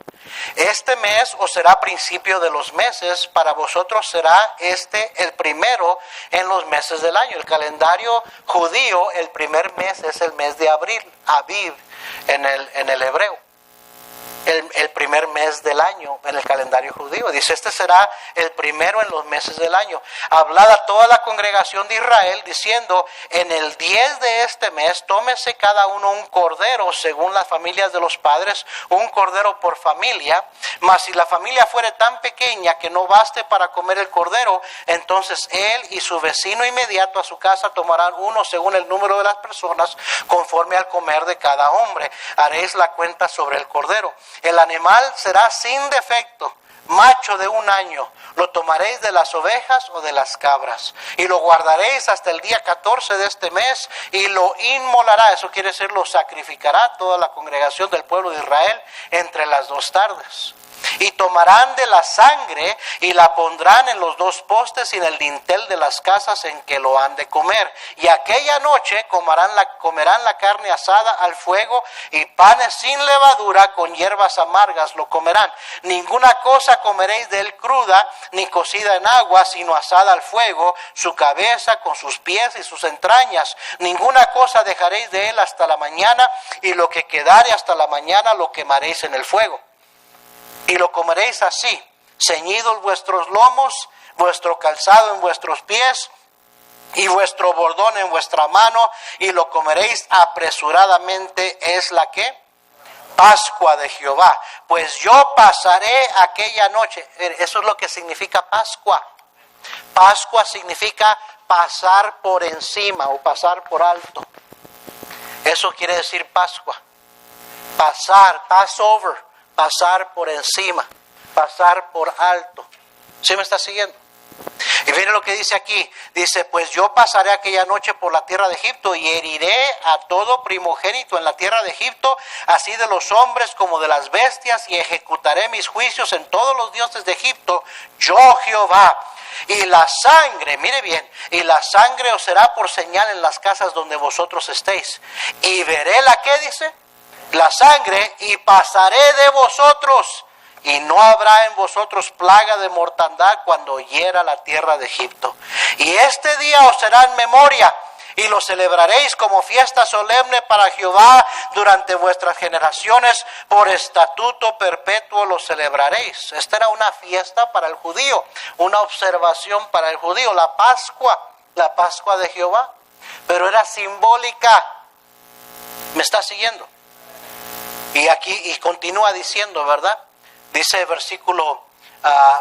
este mes os será principio de los meses, para vosotros será el primero en los meses del año. El calendario judío, el primer mes es el mes de abril, Aviv en el hebreo. el primer mes del año en el calendario judío. Dice, este será el primero en los meses del año. Hablad a toda la congregación de Israel diciendo, en el 10 de este mes tómese cada uno un cordero según las familias de los padres, un cordero por familia. Mas si la familia fuere tan pequeña que no baste para comer el cordero, entonces él y su vecino inmediato a su casa tomarán uno según el número de las personas, conforme al comer de cada hombre. Haréis la cuenta sobre el cordero. El animal será sin defecto, macho de 1 año. Lo tomaréis de las ovejas o de las cabras, y lo guardaréis hasta el día 14 de este mes, y lo inmolará. Eso quiere decir, lo sacrificará toda la congregación del pueblo de Israel entre las 2 tardes. Y tomarán de la sangre y la pondrán en los 2 postes y en el dintel de las casas en que lo han de comer. Y aquella noche comerán la carne asada al fuego, y panes sin levadura con hierbas amargas lo comerán. Ninguna cosa comeréis de él cruda, ni cocida en agua, sino asada al fuego, su cabeza con sus pies y sus entrañas. Ninguna cosa dejaréis de él hasta la mañana, y lo que quedare hasta la mañana lo quemaréis en el fuego. Y lo comeréis así, ceñidos vuestros lomos, vuestro calzado en vuestros pies, y vuestro bordón en vuestra mano, y lo comeréis apresuradamente. Es la ¿qué? Pascua de Jehová. Pues yo pasaré aquella noche. Eso es lo que significa Pascua. Pascua significa pasar por encima o pasar por alto. Eso quiere decir Pascua. Pasar, Passover. Pasar por encima, pasar por alto. ¿Sí me está siguiendo? Y miren lo que dice aquí. Dice, pues yo pasaré aquella noche por la tierra de Egipto y heriré a todo primogénito en la tierra de Egipto, así de los hombres como de las bestias, y ejecutaré mis juicios en todos los dioses de Egipto, yo Jehová. Y la sangre, mire bien, y la sangre os será por señal en las casas donde vosotros estéis. Y veré la ¿qué dice? La sangre, y pasaré de vosotros, y no habrá en vosotros plaga de mortandad cuando hiera la tierra de Egipto. Y este día os será en memoria, y lo celebraréis como fiesta solemne para Jehová durante vuestras generaciones, por estatuto perpetuo lo celebraréis. Esta era una fiesta para el judío, una observación para el judío, la Pascua de Jehová, pero era simbólica. ¿Me está siguiendo? Y aquí, y continúa diciendo, ¿verdad? Dice el versículo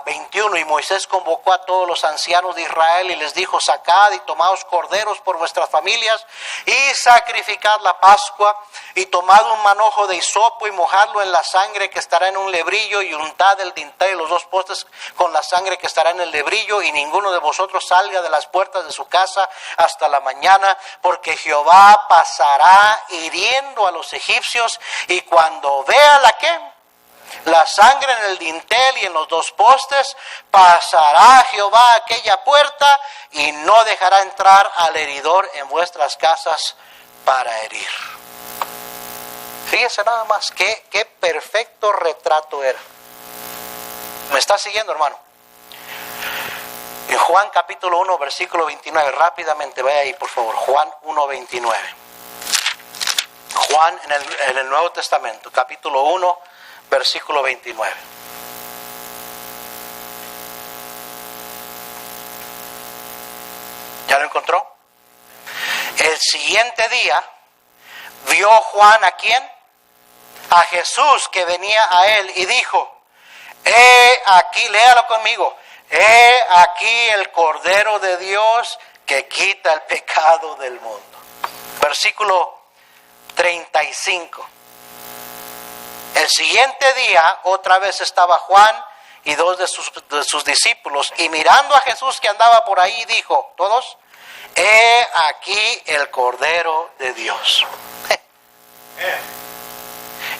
21, y Moisés convocó a todos los ancianos de Israel y les dijo, sacad y tomaos corderos por vuestras familias y sacrificad la Pascua, y tomad un manojo de hisopo y mojadlo en la sangre que estará en un lebrillo, y untad el dintel y los 2 postes con la sangre que estará en el lebrillo, y ninguno de vosotros salga de las puertas de su casa hasta la mañana, porque Jehová pasará hiriendo a los egipcios, y cuando vea la ¿qué? La sangre en el dintel y en los 2 postes, pasará Jehová aquella puerta y no dejará entrar al heridor en vuestras casas para herir. Fíjese nada más, qué perfecto retrato era. ¿Me está siguiendo, hermano? En Juan capítulo 1, versículo 29, rápidamente, vaya ahí por favor, Juan 1, 29. Juan en el Nuevo Testamento, capítulo 1, versículo 29. ¿Ya lo encontró? El siguiente día vio Juan ¿a quién? A Jesús que venía a él y dijo, he aquí, léalo conmigo, he aquí el Cordero de Dios que quita el pecado del mundo. Versículo 35. El siguiente día, otra vez estaba Juan y 2 de sus discípulos, y mirando a Jesús que andaba por ahí, dijo, todos, he aquí el Cordero de Dios.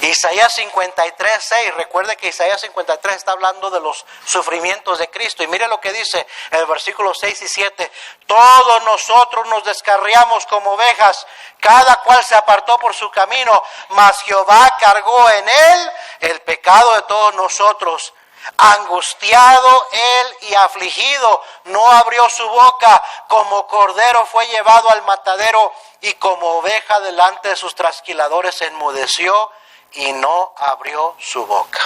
Isaías 53, 6, recuerde que Isaías 53 está hablando de los sufrimientos de Cristo, y mire lo que dice el versículo 6 y 7, todos nosotros nos descarriamos como ovejas, cada cual se apartó por su camino, mas Jehová cargó en él el pecado de todos nosotros. Angustiado él y afligido, no abrió su boca, como cordero fue llevado al matadero, y como oveja delante de sus trasquiladores enmudeció, y no abrió su boca.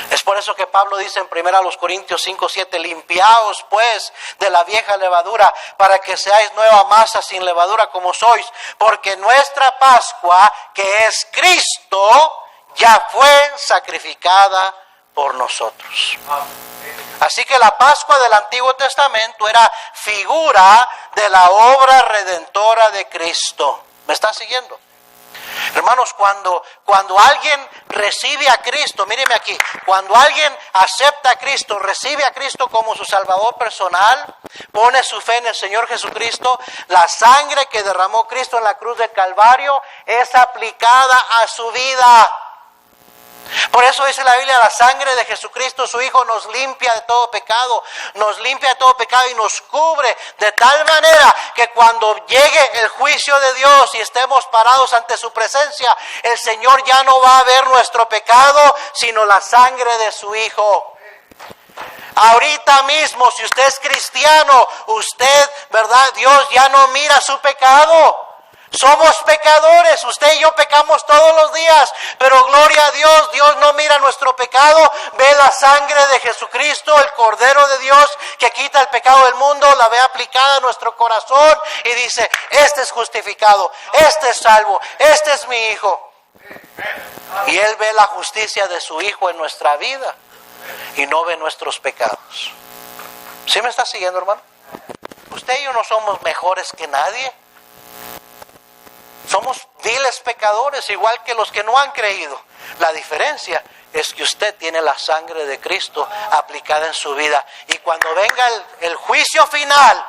Es por eso que Pablo dice en 1 Corintios 5:7, limpiaos pues de la vieja levadura, para que seáis nueva masa sin levadura como sois, porque nuestra Pascua, que es Cristo, ya fue sacrificada por nosotros. Así que la Pascua del Antiguo Testamento era figura de la obra redentora de Cristo. ¿Me está siguiendo? Hermanos, cuando alguien recibe a Cristo, míreme aquí, cuando alguien acepta a Cristo, recibe a Cristo como su Salvador personal, pone su fe en el Señor Jesucristo, la sangre que derramó Cristo en la cruz del Calvario es aplicada a su vida. Por eso dice la Biblia, la sangre de Jesucristo, su Hijo, nos limpia de todo pecado, y nos cubre de tal manera que cuando llegue el juicio de Dios y estemos parados ante su presencia, el Señor ya no va a ver nuestro pecado, sino la sangre de su Hijo. Ahorita mismo, si usted es cristiano, usted, ¿verdad? Dios ya no mira su pecado. Somos pecadores, usted y yo pecamos todos los días, pero gloria a Dios, Dios no mira nuestro pecado, ve la sangre de Jesucristo, el Cordero de Dios que quita el pecado del mundo, la ve aplicada a nuestro corazón y dice, este es justificado, este es salvo, este es mi hijo. Y Él ve la justicia de su Hijo en nuestra vida y no ve nuestros pecados. ¿Sí me está siguiendo, hermano? Usted y yo no somos mejores que nadie. Somos viles pecadores, igual que los que no han creído. La diferencia es que usted tiene la sangre de Cristo aplicada en su vida. Y cuando venga el juicio final,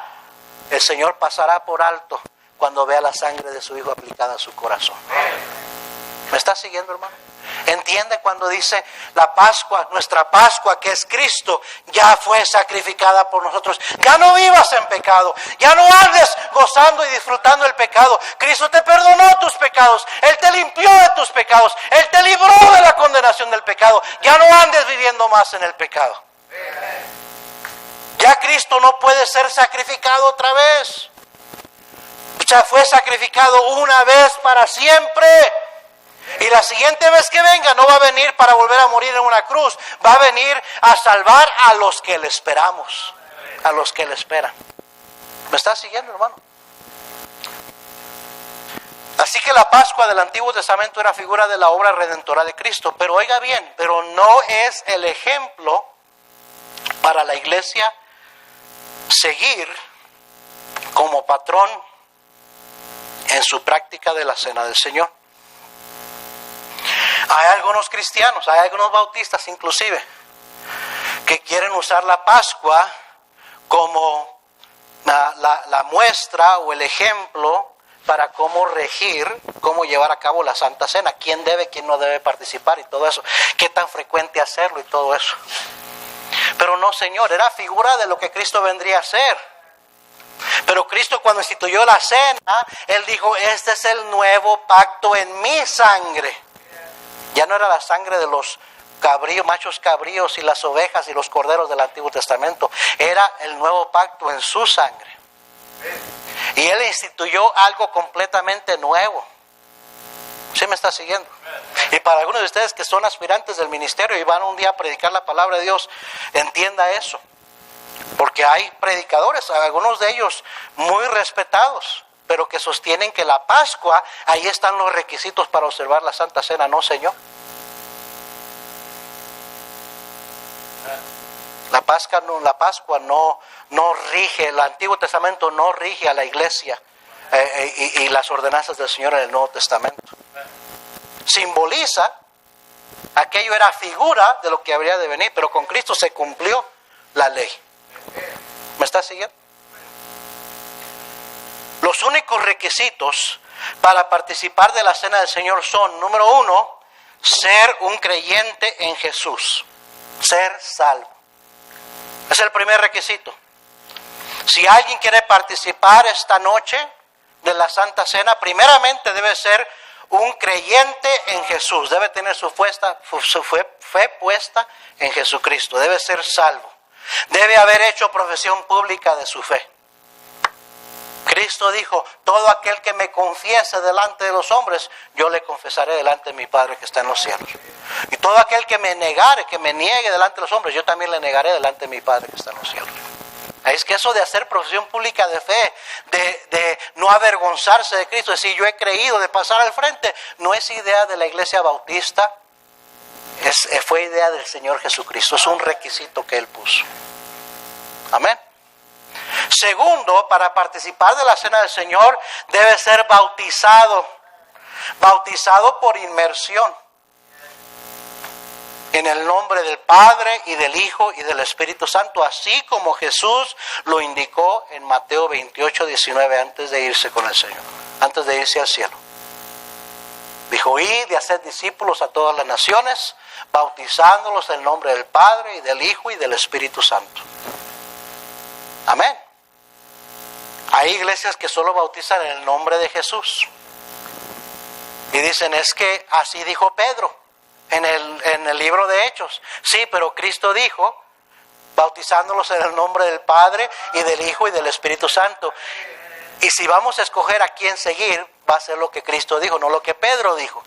el Señor pasará por alto cuando vea la sangre de su Hijo aplicada a su corazón. ¿Me está siguiendo, hermano? ¿Entiende cuando dice la Pascua, nuestra Pascua, que es Cristo, ya fue sacrificada por nosotros? Ya no vivas en pecado, ya no andes gozando y disfrutando el pecado. Cristo te perdonó tus pecados, Él te limpió de tus pecados, Él te libró de la condenación del pecado. Ya no andes viviendo más en el pecado. Ya Cristo no puede ser sacrificado otra vez. Ya fue sacrificado una vez para siempre. Y la siguiente vez que venga no va a venir para volver a morir en una cruz, va a venir a salvar a los que le esperamos, a los que le esperan. ¿Me está siguiendo, hermano? Así que la Pascua del Antiguo Testamento era figura de la obra redentora de Cristo. Pero oiga bien, pero no es el ejemplo para la iglesia seguir como patrón en su práctica de la Cena del Señor. Hay algunos cristianos, hay algunos bautistas inclusive, que quieren usar la Pascua como la muestra o el ejemplo para cómo regir, cómo llevar a cabo la Santa Cena, quién debe, quién no debe participar y todo eso, qué tan frecuente hacerlo y todo eso. Pero no, Señor, era figura de lo que Cristo vendría a hacer. Pero Cristo, cuando instituyó la cena, Él dijo, este es el nuevo pacto en mi sangre. Ya no era la sangre de los cabríos, machos cabríos y las ovejas y los corderos del Antiguo Testamento. Era el nuevo pacto en su sangre. Y Él instituyó algo completamente nuevo. ¿Sí me está siguiendo? Y para algunos de ustedes que son aspirantes del ministerio y van un día a predicar la palabra de Dios, entienda eso. Porque hay predicadores, algunos de ellos muy respetados, pero que sostienen que la Pascua, ahí están los requisitos para observar la Santa Cena. No, Señor. La Pascua no rige, el Antiguo Testamento no rige a la iglesia y las ordenanzas del Señor en el Nuevo Testamento. Simboliza, aquello era figura de lo que habría de venir, pero con Cristo se cumplió la ley. ¿Me está siguiendo? Los únicos requisitos para participar de la Cena del Señor son, número 1, ser un creyente en Jesús, ser salvo. Es el primer requisito. Si alguien quiere participar esta noche de la Santa Cena, primeramente debe ser un creyente en Jesús, debe tener su fe puesta en Jesucristo, debe ser salvo, debe haber hecho profesión pública de su fe. Cristo dijo, todo aquel que me confiese delante de los hombres, yo le confesaré delante de mi Padre que está en los cielos. Y todo aquel que me negare, que me niegue delante de los hombres, yo también le negaré delante de mi Padre que está en los cielos. Es que eso de hacer profesión pública de fe, de no avergonzarse de Cristo, decir yo he creído, de pasar al frente, no es idea de la Iglesia Bautista, fue idea del Señor Jesucristo, es un requisito que Él puso. Amén. Segundo, para participar de la cena del Señor, debe ser bautizado por inmersión, en el nombre del Padre y del Hijo y del Espíritu Santo, así como Jesús lo indicó en Mateo 28:19 antes de irse con el Señor, antes de irse al cielo. Dijo, id y haced discípulos a todas las naciones, bautizándolos en el nombre del Padre y del Hijo y del Espíritu Santo. Amén. Hay iglesias que solo bautizan en el nombre de Jesús. Y dicen, es que así dijo Pedro en el libro de Hechos. Sí, pero Cristo dijo, bautizándolos en el nombre del Padre y del Hijo y del Espíritu Santo. Y si vamos a escoger a quién seguir, va a ser lo que Cristo dijo, no lo que Pedro dijo.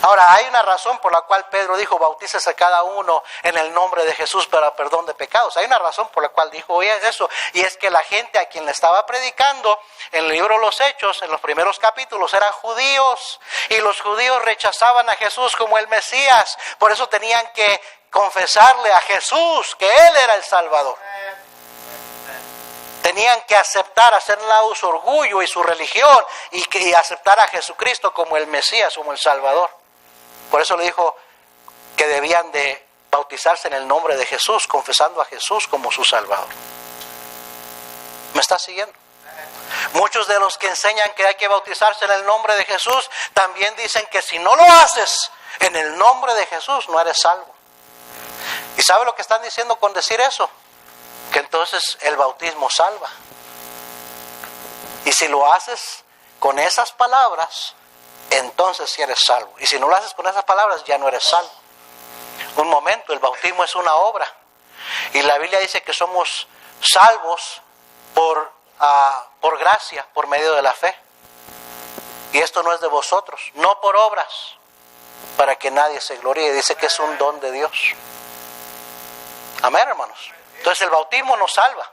Ahora, hay una razón por la cual Pedro dijo, bautícese a cada uno en el nombre de Jesús para perdón de pecados. Hay una razón por la cual dijo, oye, eso. Y es que la gente a quien le estaba predicando en el libro de los Hechos, en los primeros capítulos, eran judíos. Y los judíos rechazaban a Jesús como el Mesías. Por eso tenían que confesarle a Jesús que Él era el Salvador. Tenían que aceptar, hacer un lado su orgullo y su religión y aceptar a Jesucristo como el Mesías, como el Salvador. Por eso le dijo que debían de bautizarse en el nombre de Jesús, confesando a Jesús como su Salvador. ¿Me está siguiendo? Muchos de los que enseñan que hay que bautizarse en el nombre de Jesús, también dicen que si no lo haces en el nombre de Jesús, no eres salvo. ¿Y sabe lo que están diciendo con decir eso? Que entonces el bautismo salva. Y si lo haces con esas palabras, entonces sí eres salvo. Y si no lo haces con esas palabras, ya no eres salvo. Un momento, el bautismo es una obra. Y la Biblia dice que somos salvos por gracia, por medio de la fe. Y esto no es de vosotros, no por obras, para que nadie se gloríe. Dice que es un don de Dios. Amén, hermanos. Entonces el bautismo nos salva.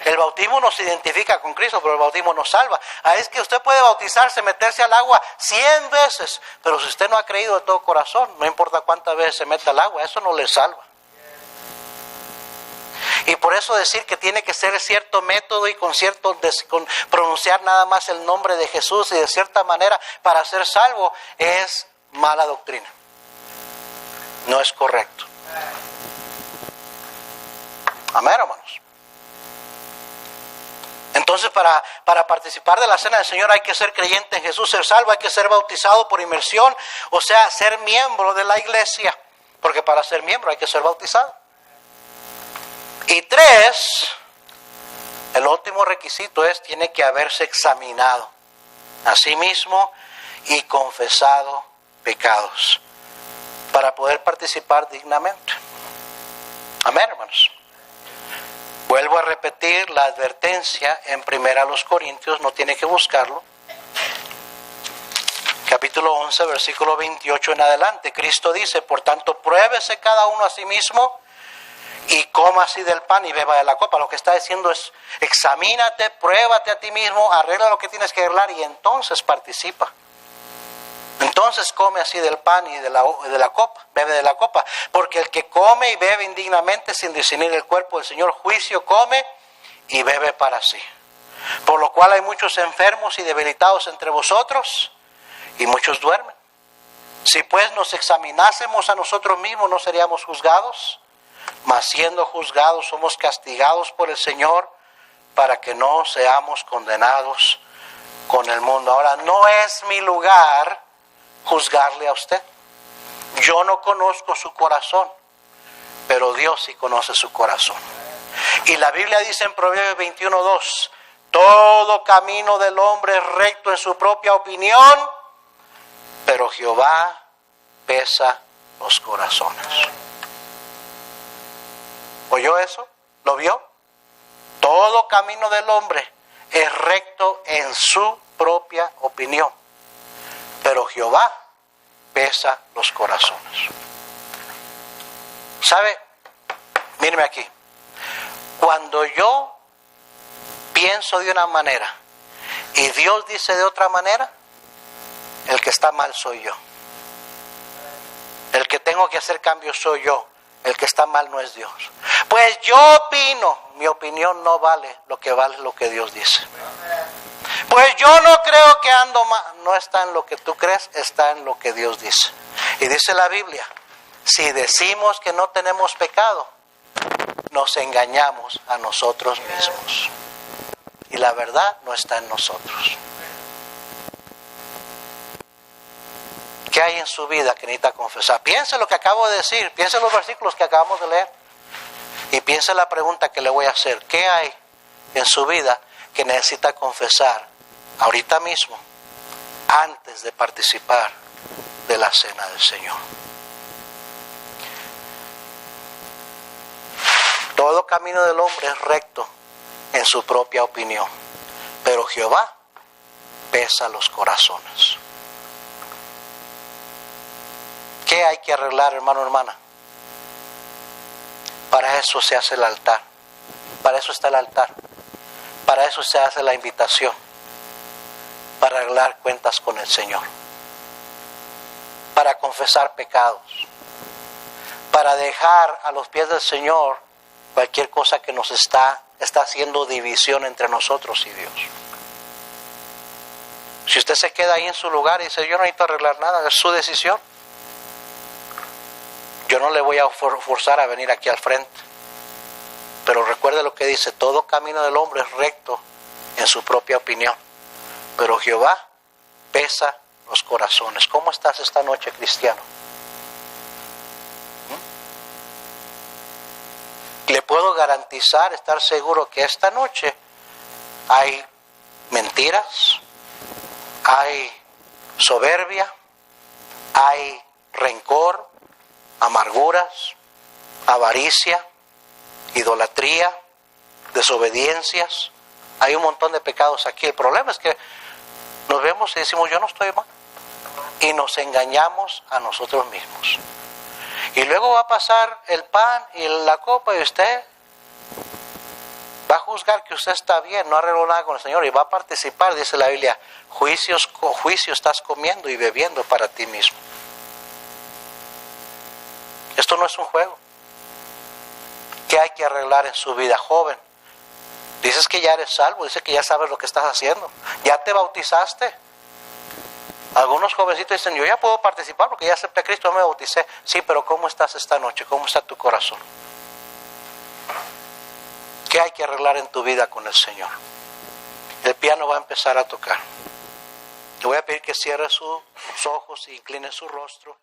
El bautismo nos identifica con Cristo, pero el bautismo nos salva. Es que usted puede bautizarse, meterse al agua 100 veces, pero si usted no ha creído de todo corazón, no importa cuántas veces se meta al agua, eso no le salva. Y por eso decir que tiene que ser cierto método y con pronunciar nada más el nombre de Jesús y de cierta manera para ser salvo es mala doctrina. No es correcto. Amén, hermanos. Entonces para participar de la cena del Señor hay que ser creyente en Jesús, ser salvo, hay que ser bautizado por inmersión, o sea, ser miembro de la iglesia, porque para ser miembro hay que ser bautizado. Y 3, el último requisito tiene que haberse examinado a sí mismo y confesado pecados para poder participar dignamente. Amén, hermanos. Vuelvo a repetir la advertencia en 1 Corintios, no tiene que buscarlo. Capítulo 11, versículo 28 en adelante. Cristo dice, por tanto, pruébese cada uno a sí mismo y coma así del pan y beba de la copa. Lo que está diciendo es, examínate, pruébate a ti mismo, arregla lo que tienes que arreglar y entonces participa. Entonces come así del pan y de la copa, bebe de la copa, porque el que come y bebe indignamente sin discernir el cuerpo del Señor, juicio come y bebe para sí. Por lo cual hay muchos enfermos y debilitados entre vosotros y muchos duermen. Si pues nos examinásemos a nosotros mismos, no seríamos juzgados, mas siendo juzgados somos castigados por el Señor para que no seamos condenados con el mundo. Ahora, no es mi lugar juzgarle a usted. Yo no conozco su corazón, pero Dios sí conoce su corazón. Y la Biblia dice en Proverbios 21:2, todo camino del hombre es recto en su propia opinión, pero Jehová pesa los corazones. ¿Oyó eso? ¿Lo vio? Todo camino del hombre es recto en su propia opinión, pero Jehová pesa los corazones. ¿Sabe? Míreme aquí. Cuando yo pienso de una manera y Dios dice de otra manera, el que está mal soy yo. El que tengo que hacer cambios soy yo. El que está mal no es Dios. Pues yo opino, mi opinión no vale lo que Dios dice. Pues yo no creo que ando mal. No está en lo que tú crees, está en lo que Dios dice. Y dice la Biblia, si decimos que no tenemos pecado, nos engañamos a nosotros mismos. Y la verdad no está en nosotros. ¿Qué hay en su vida que necesita confesar? Piense lo que acabo de decir, piense los versículos que acabamos de leer y piense la pregunta que le voy a hacer. ¿Qué hay en su vida que necesita confesar ahorita mismo antes de participar de la cena del Señor? Todo camino del hombre es recto en su propia opinión, pero Jehová pesa los corazones. ¿Qué hay que arreglar, hermano, hermana? Para eso se hace el altar. Para eso está el altar. Para eso se hace la invitación. Para arreglar cuentas con el Señor. Para confesar pecados. Para dejar a los pies del Señor cualquier cosa que nos está haciendo división entre nosotros y Dios. Si usted se queda ahí en su lugar y dice, yo no necesito arreglar nada, es su decisión. Yo no le voy a forzar a venir aquí al frente. Pero recuerde lo que dice, todo camino del hombre es recto en su propia opinión. Pero Jehová pesa los corazones. ¿Cómo estás esta noche, cristiano? Le puedo garantizar, estar seguro que esta noche hay mentiras, hay soberbia, hay rencor, amarguras, avaricia, idolatría, desobediencias. Hay un montón de pecados aquí. El problema es que nos vemos y decimos, yo no estoy mal. Y nos engañamos a nosotros mismos. Y luego va a pasar el pan y la copa y usted va a juzgar que usted está bien, no arregló nada con el Señor y va a participar, dice la Biblia, juicio estás comiendo y bebiendo para ti mismo. Esto no es un juego. ¿Qué hay que arreglar en su vida, joven? Dices que ya eres salvo, dices que ya sabes lo que estás haciendo. ¿Ya te bautizaste? Algunos jovencitos dicen, yo ya puedo participar porque ya acepté a Cristo, me bauticé. Sí, pero ¿cómo estás esta noche? ¿Cómo está tu corazón? ¿Qué hay que arreglar en tu vida con el Señor? El piano va a empezar a tocar. Le voy a pedir que cierre sus ojos e incline su rostro.